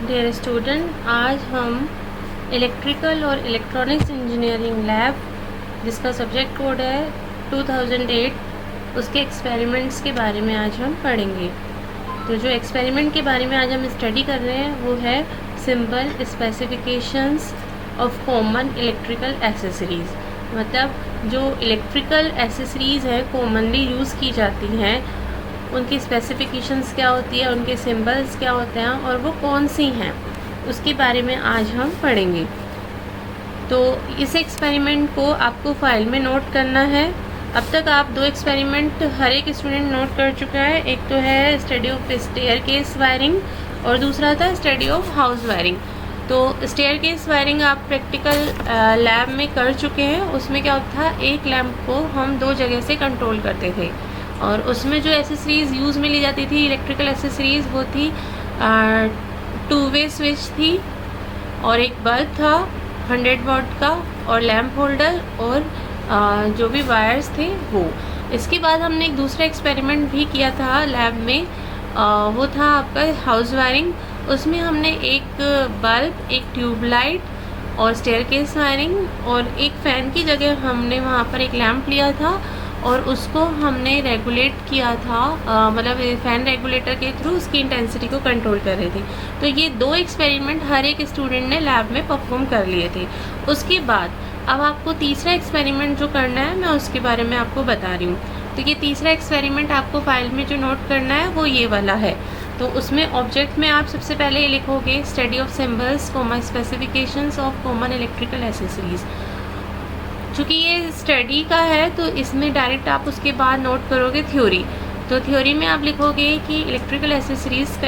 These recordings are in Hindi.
डियर स्टूडेंट, आज हम इलेक्ट्रिकल और इलेक्ट्रॉनिक्स इंजीनियरिंग लैब, जिसका सब्जेक्ट कोड है 2008, उसके एक्सपेरिमेंट्स के बारे में आज हम पढ़ेंगे। तो जो एक्सपेरिमेंट के बारे में आज हम स्टडी कर रहे हैं वो है simple specifications of common electrical accessories. मतलब जो इलेक्ट्रिकल एसेसरीज़ हैं कॉमनली यूज़ की जाती हैं, उनकी स्पेसिफिकेशंस क्या होती है, उनके सिंबल्स क्या होते हैं और वो कौन सी हैं, उसके बारे में आज हम पढ़ेंगे। तो इस एक्सपेरिमेंट को आपको फाइल में नोट करना है। अब तक आप 2 एक्सपेरिमेंट हर एक स्टूडेंट नोट कर चुका है। एक तो है स्टडी ऑफ स्टेयरकेस वायरिंग और दूसरा था स्टडी ऑफ हाउस वायरिंग। तो स्टेयरकेस वायरिंग आप प्रैक्टिकल लैब में कर चुके हैं। उसमें क्या होता था, एक लैंप को हम 2 जगह से कंट्रोल करते थे और उसमें जो एसेसरीज़ यूज़ में ली जाती थी, इलेक्ट्रिकल एसेसरीज़, वो थी 2 वे स्विच थी और एक बल्ब था 100 वाट का और लैंप होल्डर और जो भी वायर्स थे वो। इसके बाद हमने एक दूसरा एक्सपेरिमेंट भी किया था लैब में, वो था आपका हाउस वायरिंग। उसमें हमने एक बल्ब, एक ट्यूबलाइट और स्टेयरकेस वायरिंग और एक फ़ैन की जगह हमने वहाँ पर एक लैंप लिया था और उसको हमने रेगुलेट किया था, मतलब फ़ैन रेगुलेटर के थ्रू उसकी इंटेंसिटी को कंट्रोल कर रहे थे। तो ये 2 एक्सपेरिमेंट हर एक स्टूडेंट ने लैब में परफॉर्म कर लिए थे। उसके बाद अब आपको तीसरा एक्सपेरिमेंट जो करना है मैं उसके बारे में आपको बता रही हूँ। तो ये तीसरा एक्सपेरिमेंट आपको फाइल में जो नोट करना है वो ये वाला है। तो उसमें ऑब्जेक्ट में आप सबसे पहले ये लिखोगे study of symbols comma specifications of common electrical accessories. चूँकि ये स्टडी का है तो इसमें डायरेक्ट आप उसके बाद नोट करोगे थ्योरी। तो थ्योरी में आप लिखोगे कि इलेक्ट्रिकल एसेसरीज़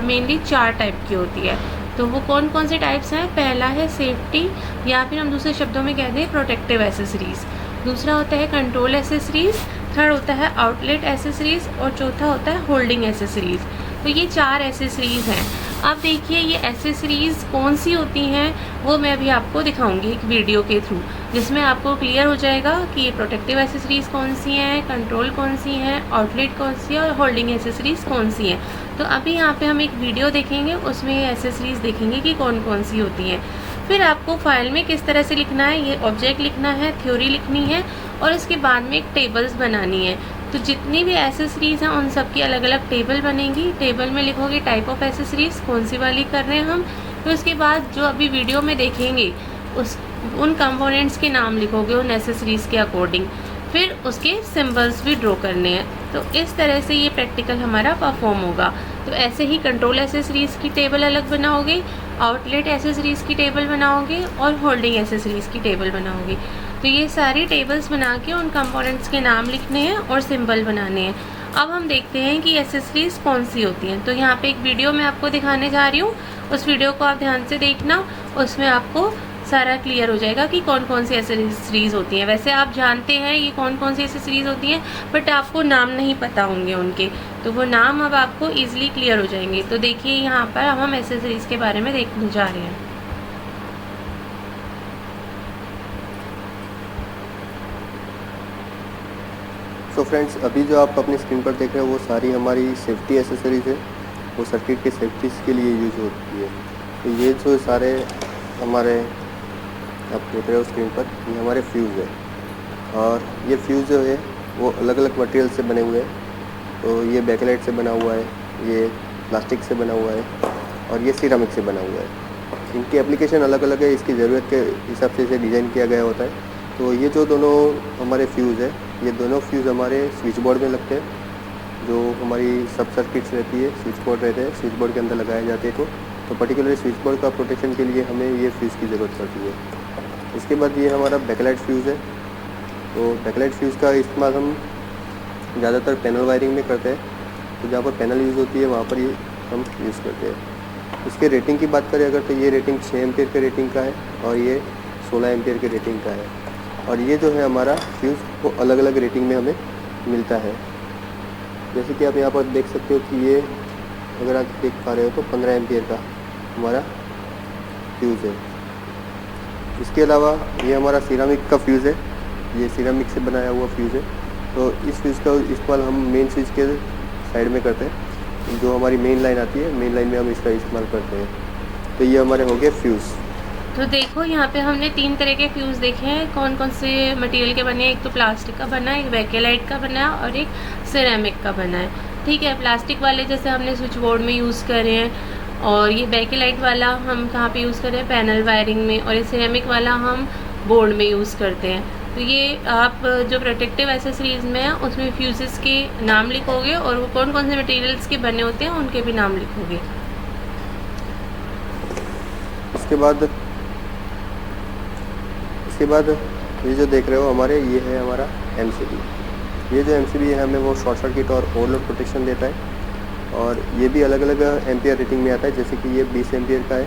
मेनली 4 टाइप की होती है। तो वो कौन कौन से टाइप्स हैं? पहला है सेफ्टी, या फिर हम दूसरे शब्दों में कहते हैं प्रोटेक्टिव एसेसरीज़। दूसरा होता है कंट्रोल एसेसरीज़, थर्ड होता है आउटलेट एसेसरीज़ और चौथा होता है होल्डिंग एसेसरीज़। तो ये 4 एसेसरीज़ हैं। अब देखिए ये एसेसरीज़ कौन सी होती हैं वो मैं अभी आपको दिखाऊंगी एक वीडियो के थ्रू, जिसमें आपको क्लियर हो जाएगा कि ये प्रोटेक्टिव एसेसरीज़ कौन सी हैं, कंट्रोल कौन सी हैं, आउटलेट कौन सी है और होल्डिंग एसेसरीज़ कौन सी हैं। तो अभी यहाँ पे हम एक वीडियो देखेंगे, उसमें ये एसेसरीज़ देखेंगे कि कौन कौन सी होती हैं। फिर आपको फाइल में किस तरह से लिखना है, ये ऑब्जेक्ट लिखना है, थ्योरी लिखनी है और इसके बाद में एक टेबल्स बनानी है। तो जितनी भी एसेसरीज़ हैं उन सब की अलग अलग टेबल बनेगी। टेबल में लिखोगे टाइप ऑफ एसेसरीज़, कौन सी वाली कर रहे हैं हम। फिर उसके बाद जो अभी वीडियो में देखेंगे उन कंपोनेंट्स के नाम लिखोगे उन एसेसरीज़ के अकॉर्डिंग। फिर उसके सिंबल्स भी ड्रॉ करने हैं। तो इस तरह से ये प्रैक्टिकल हमारा परफॉर्म होगा। तो ऐसे ही कंट्रोल एसेसरीज़ की टेबल अलग बनाओगे, आउटलेट एसेसरीज़ की टेबल बनाओगे और होल्डिंग एसेसरीज़ की टेबल बनाओगे। तो ये सारी टेबल्स बना के उन कंपोनेंट्स के नाम लिखने हैं और सिंबल बनाने हैं। अब हम देखते हैं कि एसेसरीज़ कौन सी होती हैं। तो यहाँ पे एक वीडियो मैं आपको दिखाने जा रही हूँ, उस वीडियो को आप ध्यान से देखना, उसमें आपको सारा क्लियर हो जाएगा कि कौन कौन सी एसेसरीज़ होती हैं। वैसे आप जानते हैं ये कौन कौन सी एसेसरीज़ होती हैं, बट आपको नाम नहीं पता होंगे उनके, तो वो नाम अब आपको ईजिली क्लियर हो जाएंगे। तो देखिए यहाँ पर अब हम एसेसरीज़ के बारे में देखने जा रहे हैं। तो फ्रेंड्स, अभी जो आप अपनी स्क्रीन पर देख रहे हैं वो सारी हमारी सेफ्टी एसेसरीज है, वो सर्किट के सेफ्टी के लिए यूज होती है। तो ये जो सारे हमारे आप देख रहे हो स्क्रीन पर, ये हमारे फ्यूज़ है और ये फ्यूज़ जो है वो अलग अलग मटेरियल से बने हुए हैं। तो ये बैकलाइट से बना हुआ है, ये प्लास्टिक से बना हुआ है और ये सिरामिक से बना हुआ है। इनकी एप्लीकेशन अलग अलग है, इसकी ज़रूरत के हिसाब से इसे डिज़ाइन किया गया होता है। तो ये जो दोनों हमारे फ्यूज़ है, ये दोनों फ्यूज़ हमारे स्विच बोर्ड में लगते हैं। जो हमारी सब सर्किट्स रहती है, स्विच बोर्ड रहते हैं, स्विच बोर्ड के अंदर लगाए जाते हैं। तो पर्टिकुलरली स्विच बोर्ड का प्रोटेक्शन के लिए हमें ये फ्यूज़ की ज़रूरत पड़ती है। इसके बाद ये हमारा बैकलाइट फ्यूज़ है। तो बैकलाइट फ्यूज़ का इस्तेमाल हम ज़्यादातर पैनल वायरिंग में करते हैं। तो जहाँ पर पैनल यूज़ होती है वहाँ पर ये हम यूज़ करते हैं। इसके रेटिंग की बात करें अगर, तो ये रेटिंग 6 एम्पियर के रेटिंग का है और ये 16 एम्पियर के रेटिंग का है। और ये जो है हमारा फ्यूज़ वो अलग अलग रेटिंग में हमें मिलता है। जैसे कि आप यहाँ पर देख सकते हो कि ये अगर आप देख पा रहे हो तो 15 एम्पियर का हमारा फ्यूज़ है। इसके अलावा ये हमारा सिरामिक का फ्यूज़ है, ये सिरामिक से बनाया हुआ फ्यूज़ है। तो इस फ्यूज़ का इस्तेमाल हम मेन स्विच के साइड में करते हैं। जो हमारी मेन लाइन आती है, मेन लाइन में हम इसका इस्तेमाल करते हैं। तो ये हमारे हो गए फ्यूज़। तो देखो यहाँ पे हमने 3 तरह के फ्यूज़ देखे हैं, कौन कौन से मटेरियल के बने हैं। एक तो प्लास्टिक का बना है, एक बेकेलाइट का बना है और एक सिरेमिक का बना है। ठीक है, प्लास्टिक वाले जैसे हमने स्विच बोर्ड में यूज़ करे हैं, और ये बेकेलाइट वाला हम कहाँ पे यूज़ कर रहे हैं, पैनल वायरिंग में, और ये सिरेमिक वाला हम बोर्ड में यूज़ करते हैं। तो ये आप जो प्रोटेक्टिव एसेसरीज़ में है उसमें फ्यूज़ेस के नाम लिखोगे और वो कौन कौन से मटेरियल्स के बने होते हैं उनके भी नाम लिखोगे। इसके बाद ये जो देख रहे हो हमारे, ये है हमारा MCB। ये जो MCB है हमें वो शॉर्ट सर्किट और ओवरलोड प्रोटेक्शन देता है, और ये भी अलग अलग एम्पियर रेटिंग में आता है। जैसे कि ये 20 एम्पियर का है,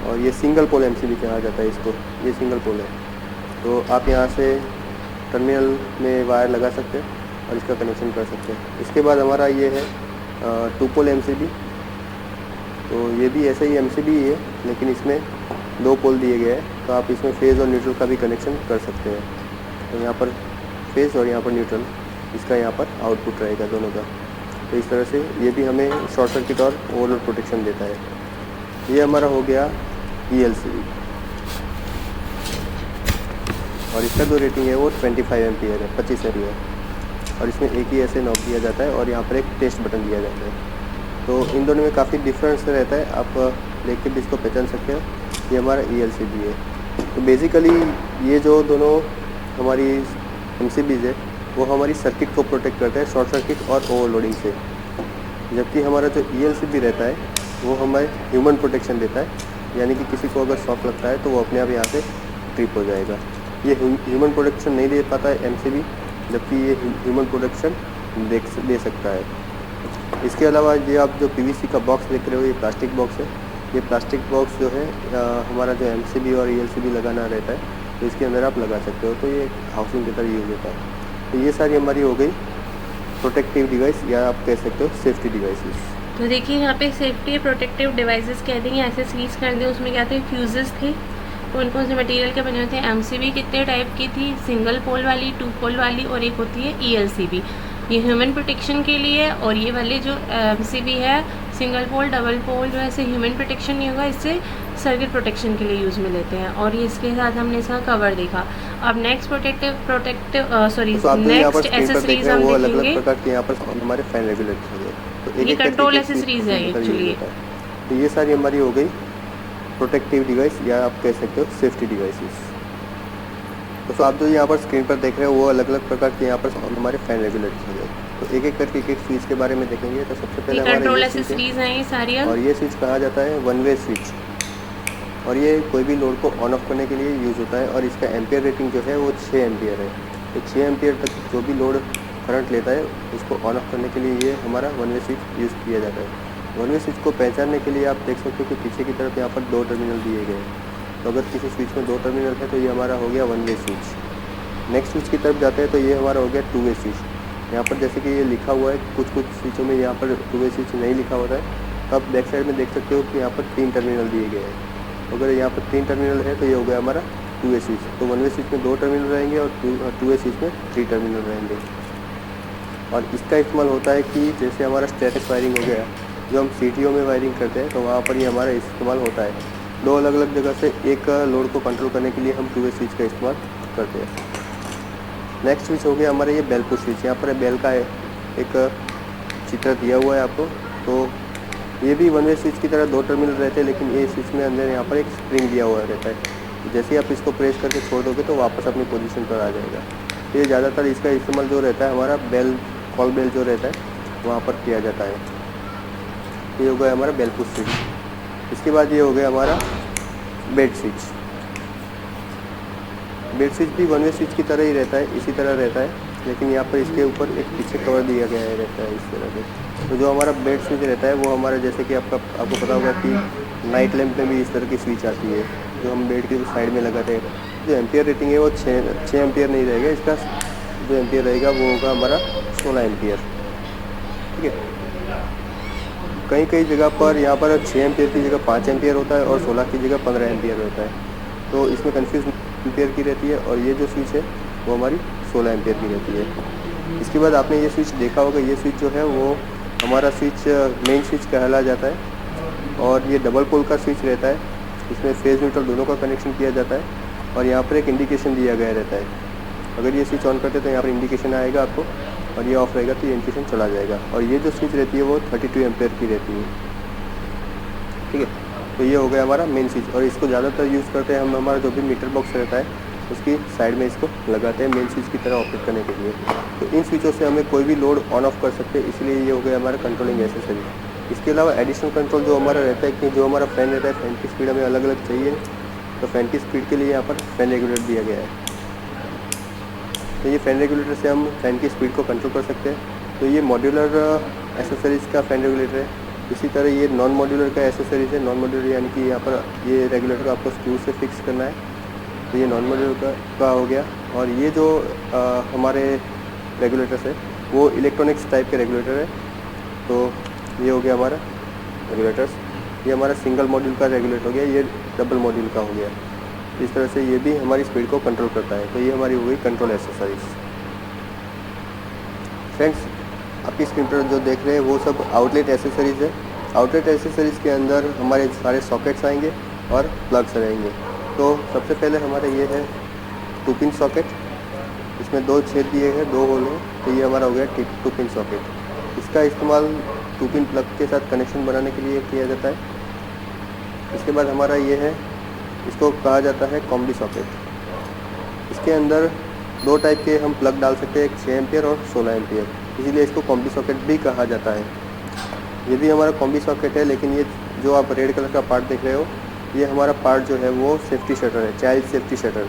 और ये सिंगल पोल MCB कहा जाता है इसको। ये सिंगल पोल है, तो आप यहाँ से टर्मिनल में वायर लगा सकते हैं और इसका कनेक्शन कर सकते हैं। इसके बाद हमारा ये है 2 पोल MCB। तो ये भी ऐसा ही MCB ही है, लेकिन इसमें 2 पोल दिए गए हैं, तो आप इसमें फेज़ और न्यूट्रल का भी कनेक्शन कर सकते हैं। तो यहाँ पर फेज़ और यहाँ पर न्यूट्रल, इसका यहाँ पर आउटपुट रहेगा दोनों का। तो इस तरह से ये भी हमें शॉर्ट सर्किट और ओवरलोड प्रोटेक्शन देता है। ये हमारा हो गया ELCB, और इसका जो रेटिंग है वो 25 एम्पियर है, 25 एम्पियर। और इसमें एक ही ऐसे नॉब दिया जाता है और यहाँ पर एक टेस्ट बटन दिया जाता है। तो इन दोनों में काफ़ी डिफरेंस रहता है, आप देख के भी इसको पहचान सकते हो। ये हमारा ELCB है। तो बेसिकली ये जो दोनों हमारी MCBs है वो हमारी सर्किट को प्रोटेक्ट करता है शॉर्ट सर्किट और ओवरलोडिंग से, जबकि हमारा जो ELCB रहता है वो हमें ह्यूमन प्रोटेक्शन देता है। यानी कि किसी को अगर शॉक लगता है तो वो अपने आप यहाँ से ट्रिप हो जाएगा। ये ह्यूमन प्रोटेक्शन नहीं दे पाता है MCB, जबकि ये ह्यूमन प्रोटेक्शन दे सकता है। इसके अलावा ये आप जो PVC का बॉक्स देख रहे हो, ये प्लास्टिक बॉक्स है। ये प्लास्टिक बॉक्स जो है हमारा जो MCB और ELCB लगाना रहता है, तो इसके अंदर आप लगा सकते हो। तो ये हाउसिंग की तरह यूज़ होता है। तो ये सारी हमारी हो गई प्रोटेक्टिव डिवाइस, या आप कह सकते हो सेफ्टी डिवाइसेस। तो देखिए यहाँ पे सेफ्टी प्रोटेक्टिव डिवाइसेस कह देंगे, एसेसरीज कर दें। उसमें क्या थे, फ्यूजेस थे, कौन कौन से मटेरियल के बने होते हैं। MCB कितने टाइप की थी, सिंगल पोल वाली, 2 पोल वाली, और एक होती है ELCB, ये ह्यूमन प्रोटेक्शन के लिए। और ये वाले जो MCB है, सिंगल पोल, डबल पोल, जो ऐसे ह्यूमन प्रोटेक्शन नहीं होगा, इससे सर्किट प्रोटेक्शन के लिए यूज़ में लेते हैं। और ये इसके साथ हमने इसका कवर देखा। अब नेक्स्ट नेक्स्ट एसेसरीज हम देखेंगे। अलग-अलग प्रकार के यहाँ पर हमारे फैन रेगुलेटर्स हो गए। तो ये कंट्रोल एसेसरीज है एक्चुअली। तो ये सारी हमारी हो गई प्रोटेक्टिव डिवाइस, या आप कह सकते हो सेफ्टी डिवाइसेस। तो आप जो यहाँ पर स्क्रीन पर देख रहे हो वो अलग अलग प्रकार के यहाँ पर हमारे फैन रेगुलेटर्स हो गए। तो एक एक करके एक स्विच के बारे में देखेंगे। तो सबसे पहले कंट्रोल एसेसरीज हैं ये सारी, और ये स्विच कहा जाता है 1 वे स्विच, और ये कोई भी लोड को ऑन ऑफ करने के लिए यूज़ होता है। और इसका एम्पियर रेटिंग जो है वो 6 एम्पियर है। तो 6 एम्पियर तक जो भी लोड करंट लेता है उसको ऑन ऑफ करने के लिए ये हमारा 1 वे स्विच यूज़ किया जाता है। 1 वे स्विच को पहचानने के लिए आप देख सकते हो कि पीछे की तरफ यहाँ पर 2 टर्मिनल दिए गए हैं। तो अगर किसी स्विच में 2 टर्मिनल है तो ये हमारा हो गया 1 वे स्विच। नेक्स्ट स्विच की तरफ जाते हैं तो ये हमारा हो गया 2 वे स्विच। यहाँ पर जैसे कि ये लिखा हुआ है, कुछ कुछ स्विचों में यहाँ पर 2 वे स्विच नहीं लिखा होता है। तो आप बैक साइड में देख सकते हो कि यहाँ पर 3 टर्मिनल दिए गए हैं। अगर यहाँ पर 3 टर्मिनल है तो ये हो गया हमारा 2 वे स्विच। तो 1 वे स्विच में 2 टर्मिनल रहेंगे और 2 वे स्विच में 3 टर्मिनल रहेंगे। और इसका इस्तेमाल होता है कि जैसे हमारा स्टैटिक वायरिंग हो गया, जो हम CTO में वायरिंग करते हैं, तो वहाँ पर ये हमारा इस्तेमाल होता है। 2 अलग अलग जगह से एक लोड को कंट्रोल करने के लिए हम 2 वे स्विच का इस्तेमाल करते हैं। नेक्स्ट स्विच हो गया हमारे ये बेल पुश स्विच। यहाँ पर बेल का एक चित्र दिया हुआ है आपको। तो ये भी 1 वे स्विच की तरह 2 टर्मिनल रहते हैं, लेकिन ये स्विच में अंदर यहाँ पर एक स्प्रिंग दिया हुआ रहता है। जैसे ही आप इसको प्रेस करके छोड़ दोगे तो वापस अपनी पोजीशन पर आ जाएगा। तो ये ज़्यादातर इसका इस्तेमाल जो रहता है हमारा बेल, कॉल बेल जो रहता है वहाँ पर किया जाता है। ये हो गया हमारा बेल पुश स्विच। इसके बाद ये हो गया हमारा बेड स्विच। बेड स्विच भी 1 वे स्विच की तरह ही रहता है, इसी तरह रहता है, लेकिन यहाँ पर इसके ऊपर एक पीछे कवर दिया गया है रहता है इस तरह से। तो जो हमारा बेड स्विच रहता है वो हमारा, जैसे कि आपको पता होगा कि नाइट लैंप में भी इस तरह की स्विच आती है जो हम बेड के साइड में लगाते हैं। जो एम्पियर रेटिंग है वो 6 एम्पियर नहीं रहेगा, इसका जो एम्पियर रहेगा वो होगा हमारा 16 एम्पियर। ठीक है, कई कई जगह पर यहाँ पर 6 एम्पियर की जगह 5 एम्पियर होता है और 16 की जगह 15 एम्पियर होता है। तो इसमें कन्फ्यूज एम्पियर की रहती है, और ये जो स्विच है वो हमारी 16 एम्पियर की रहती है। इसके बाद आपने ये स्विच देखा होगा, ये स्विच जो है वो हमारा स्विच मेन स्विच कहला जाता है। और ये डबल पोल का स्विच रहता है, इसमें फेज न्यूट्रल दोनों का कनेक्शन किया जाता है और यहाँ पर एक इंडिकेशन दिया गया रहता है। अगर ये स्विच ऑन करते तो यहाँ पर इंडिकेशन आएगा आपको, और ये ऑफ रहेगा तो ये इंडिकेशन चला जाएगा। और ये जो स्विच रहती है वो 32 एम्पेयर की रहती है, ठीक है। तो ये हो गया हमारा मेन स्विच, और इसको ज़्यादातर यूज़ करते हैं हम, हमारा जो भी मीटर बॉक्स रहता है उसकी साइड में इसको लगाते हैं मेन स्विच की तरह ऑपरेट करने के लिए। तो इन स्विचों से हमें कोई भी लोड ऑन ऑफ कर सकते हैं, इसलिए ये हो गया हमारा कंट्रोलिंग एसेसरी। इसके अलावा एडिशनल कंट्रोल जो हमारा रहता है कि जो हमारा फ़ैन रहता है, फ़ैन की स्पीड हमें अलग अलग चाहिए, तो फ़ैन की स्पीड के लिए यहाँ पर फ़ैन रेगुलेटर दिया गया है। तो ये फ़ैन रेगुलेटर से हम फ़ैन की स्पीड को कंट्रोल कर सकते हैं। तो ये मॉड्यूलर एसेसरीज़ का फ़ैन रेगुलेटर है। इसी तरह ये नॉन मॉड्यूलर का एसेसरीज़ है। नॉन मॉड्यूलर यानी कि यहाँ पर ये रेगुलेटर आपको स्क्रू से फिक्स करना है, तो ये नॉन मॉड्यूलर का हो गया। और ये जो हमारे रेगुलेटर्स है वो इलेक्ट्रॉनिक्स टाइप के रेगुलेटर है। तो ये हो गया हमारा रेगुलेटर्स। ये हमारा सिंगल मॉड्यूल का रेगुलेटर हो गया, ये डबल मॉड्यूल का हो गया। इस तरह से ये भी हमारी स्पीड को कंट्रोल करता है। तो ये हमारी हो गई कंट्रोल एसेसरीज। फ्रेंड्स, आपकी स्क्रीन पर जो देख रहे हैं वो सब आउटलेट एसेसरीज़ है। आउटलेट एसेसरीज़ के अंदर हमारे सारे सॉकेट्स आएंगे और प्लग्स रहेंगे। तो सबसे पहले हमारा ये है 2 पिन सॉकेट, इसमें 2 छेद दिए हैं, 2 होल हैं। तो ये हमारा हो गया 2 पिन सॉकेट। इसका इस्तेमाल 2 पिन प्लग के साथ कनेक्शन बनाने के लिए किया जाता है। इसके बाद हमारा ये है, इसको कहा जाता है कॉम्बी सॉकेट। इसके अंदर 2 टाइप के हम प्लग डाल सकते हैं, एक 6 एम्पियर और 16 एम्पियर, इसीलिए इसको कॉम्बी सॉकेट भी कहा जाता है। ये भी हमारा कॉम्बी सॉकेट है, लेकिन ये जो आप रेड कलर का पार्ट देख रहे हो, ये हमारा पार्ट जो है वो सेफ्टी शटर है, चाइल्ड सेफ्टी शटर।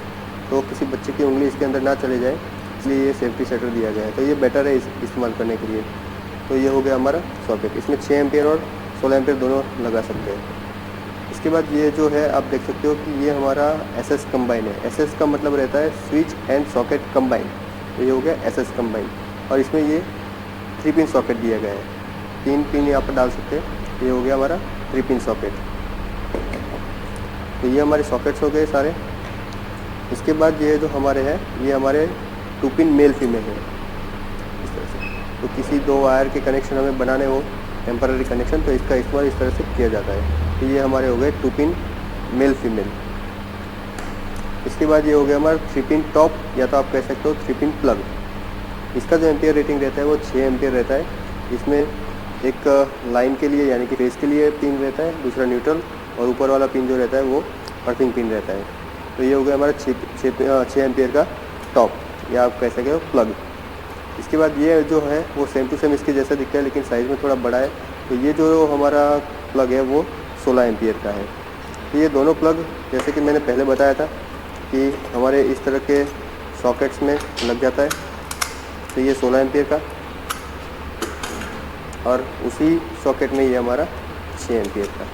तो किसी बच्चे की उंगली इसके अंदर ना चले जाए, इसलिए ये सेफ्टी शटर दिया गया है। तो ये बेटर है इस्तेमाल करने के लिए। तो ये हो गया हमारा सॉकेट। इसमें 6 एम्पियर और 16 एम्पियर दोनों लगा सकते हैं। इसके बाद ये जो है आप देख सकते हो कि ये हमारा एसएस कंबाइन है। एसएस का मतलब रहता है स्विच एंड सॉकेट कंबाइन। तो ये हो गया एसएस कंबाइन, और इसमें ये 3 पिन सॉकेट दिया गया है। 3 पिन यहाँ पर डाल सकते हैं। ये हो गया हमारा 3 पिन सॉकेट। तो ये हमारे सॉकेट्स हो गए सारे। इसके बाद ये जो हमारे हैं, ये हमारे 2 पिन मेल फीमेल है इस तरह से। तो किसी 2 वायर के कनेक्शन हमें बनाने हो, टेम्पररी कनेक्शन, तो इसका इस्तेमाल इस तरह से किया जाता है। तो ये हमारे हो गए 2 पिन मेल फीमेल। इसके बाद ये हो गया हमारा 3 पिन टॉप, या तो आप कह सकते हो 3 पिन प्लग। इसका जो एम्पियर रेटिंग रहता है वो 6 एम्पियर रहता है। इसमें एक लाइन के लिए यानी कि फेस के लिए पिन रहता है, दूसरा न्यूट्रल, और ऊपर वाला पिन जो रहता है वो अर्थिंग पिन रहता है। तो ये हो गया हमारा 6 एम्पियर का टॉप, या आप कह सकते हो प्लग। इसके बाद ये जो है वो सेम टू सेम इसके जैसा दिखता है, लेकिन साइज़ में थोड़ा बड़ा है। तो ये जो हमारा प्लग है वो 16 एम्पियर का है। तो ये दोनों प्लग, जैसे कि मैंने पहले बताया था कि हमारे इस तरह के सॉकेट्स में लग जाता है। तो ये 16 एम्पियर का, और उसी सॉकेट में ये हमारा 6 एम्पियर का।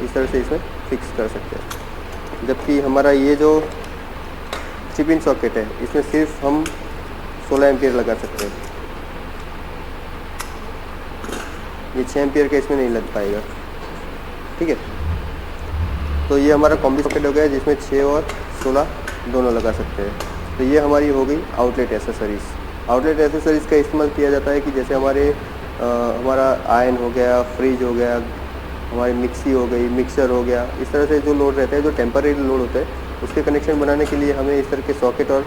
इस तरह से इसमें फिक्स कर सकते हैं। जबकि हमारा ये जो 3 पिन सॉकेट है, इसमें सिर्फ हम 16 एम्पियर लगा सकते हैं। ये 6 एम्पियर का इसमें नहीं लग पाएगा, ठीक है। तो ये हमारा कॉम्बी सॉकेट हो गया, जिसमें 6 और 16 दोनों लगा सकते हैं। तो ये हमारी हो गई आउटलेट एसेसरीज़। आउटलेट एसेसरीज़ का इस्तेमाल किया जाता है कि जैसे हमारा आयन हो गया, फ्रिज हो गया, हमारी मिक्सी हो गई, मिक्सर हो गया, इस तरह से जो लोड रहता है, जो टेम्परेरी लोड होता है, उसके कनेक्शन बनाने के लिए हमें इस तरह के सॉकेट और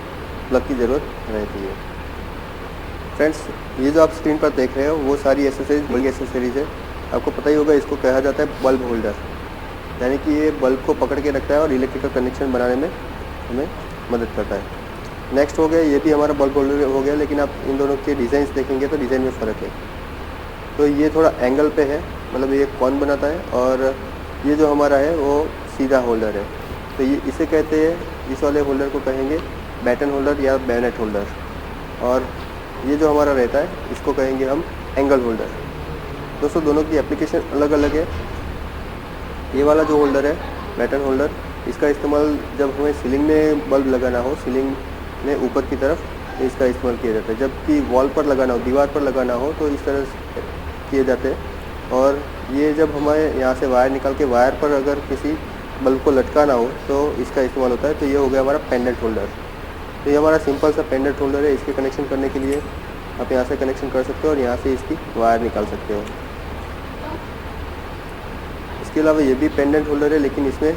प्लग की ज़रूरत रहती है। फ्रेंड्स, ये जो आप स्क्रीन पर देख रहे हो वो सारी एसेसरीज बड़ी एसेसरीज है। आपको पता ही होगा, इसको कहा जाता है बल्ब होल्डर, यानी कि ये बल्ब को पकड़ के रखता है और इलेक्ट्रिकल कनेक्शन बनाने में हमें मदद करता है। नेक्स्ट हो गया, ये भी हमारा बल्ब होल्डर हो गया, लेकिन आप इन दोनों के डिज़ाइंस देखेंगे तो डिज़ाइन में फ़र्क है। तो ये थोड़ा एंगल पे है, मतलब ये कौन बनाता है, और ये जो हमारा है वो सीधा होल्डर है। तो ये इसे कहते हैं, इस वाले होल्डर को कहेंगे बैटन होल्डर या बैनेट होल्डर, और ये जो हमारा रहता है इसको कहेंगे हम एंगल होल्डर। दोस्तों, दोनों की एप्लीकेशन अलग अलग है। ये वाला जो होल्डर है बैटन होल्डर, इसका इस्तेमाल जब हमें सीलिंग में बल्ब लगाना हो, सीलिंग में ऊपर की तरफ इसका इस्तेमाल किया जाता है। जबकि वॉल पर लगाना हो, दीवार पर लगाना हो, तो इस तरह से किए जाते हैं। और ये जब हमें यहाँ से वायर निकाल के वायर पर अगर किसी बल्ब को लटकाना हो तो इसका इस्तेमाल होता है। तो ये हो गया हमारा पेंडेंट होल्डर। तो ये हमारा सिंपल सा पेंडेंट होल्डर है। इसके कनेक्शन करने के लिए आप यहाँ से कनेक्शन कर सकते हो और यहाँ से इसकी वायर निकाल सकते हो। इसके अलावा ये भी पेंडेंट होल्डर है, लेकिन इसमें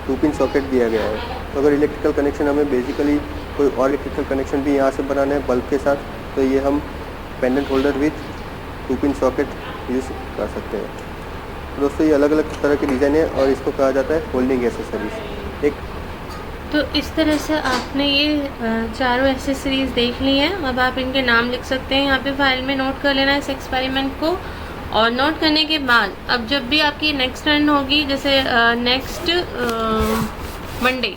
2 पिन सॉकेट दिया गया है। तो अगर इलेक्ट्रिकल कनेक्शन हमें बेसिकली कोई और इलेक्ट्रिकल कनेक्शन भी यहाँ से बनाना है बल्ब के साथ, तो ये हम pendant holder with 2 pin socket use कर सकते हैं। तो दोस्तों ये अलग अलग तरह के डिज़ाइन है और इसको कहा जाता है होल्डिंग एसेसरीज। एक तो इस तरह से आपने ये चारों एसेसरीज़ देख ली हैं। अब आप इनके नाम लिख सकते हैं, यहाँ पे फाइल में नोट कर लेना इस एक्सपेरिमेंट को। और नोट करने के बाद अब जब भी आपकी नेक्स्ट रन होगी, जैसे नेक्स्ट मंडे,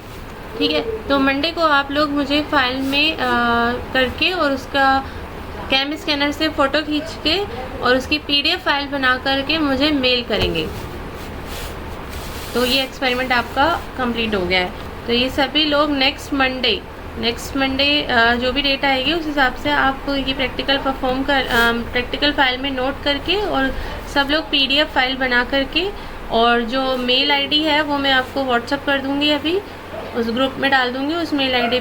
ठीक है, तो मंडे को आप लोग मुझे फाइल में करके और उसका कैम स्कैनर से फ़ोटो खींच के और उसकी PDF फाइल बना करके मुझे मेल करेंगे। तो ये एक्सपेरिमेंट आपका कंप्लीट हो गया है। तो ये सभी लोग नेक्स्ट मंडे जो भी डेट आएगी उस हिसाब से आप ये प्रैक्टिकल फाइल में नोट करके और सब लोग PDF फाइल बना करके, और जो मेल आईडी है वो मैं आपको व्हाट्सअप कर दूंगी, अभी उस ग्रुप में डाल दूंगी। उस मेल आईडी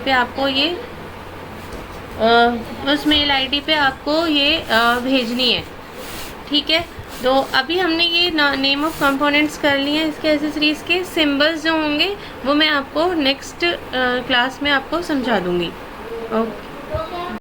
पे आपको ये भेजनी है, ठीक है। तो अभी हमने ये नेम ऑफ कंपोनेंट्स कर लिए हैं। इसके एसेसरीज़ के सिंबल्स जो होंगे वो मैं आपको नेक्स्ट क्लास में आपको समझा दूंगी। ओके।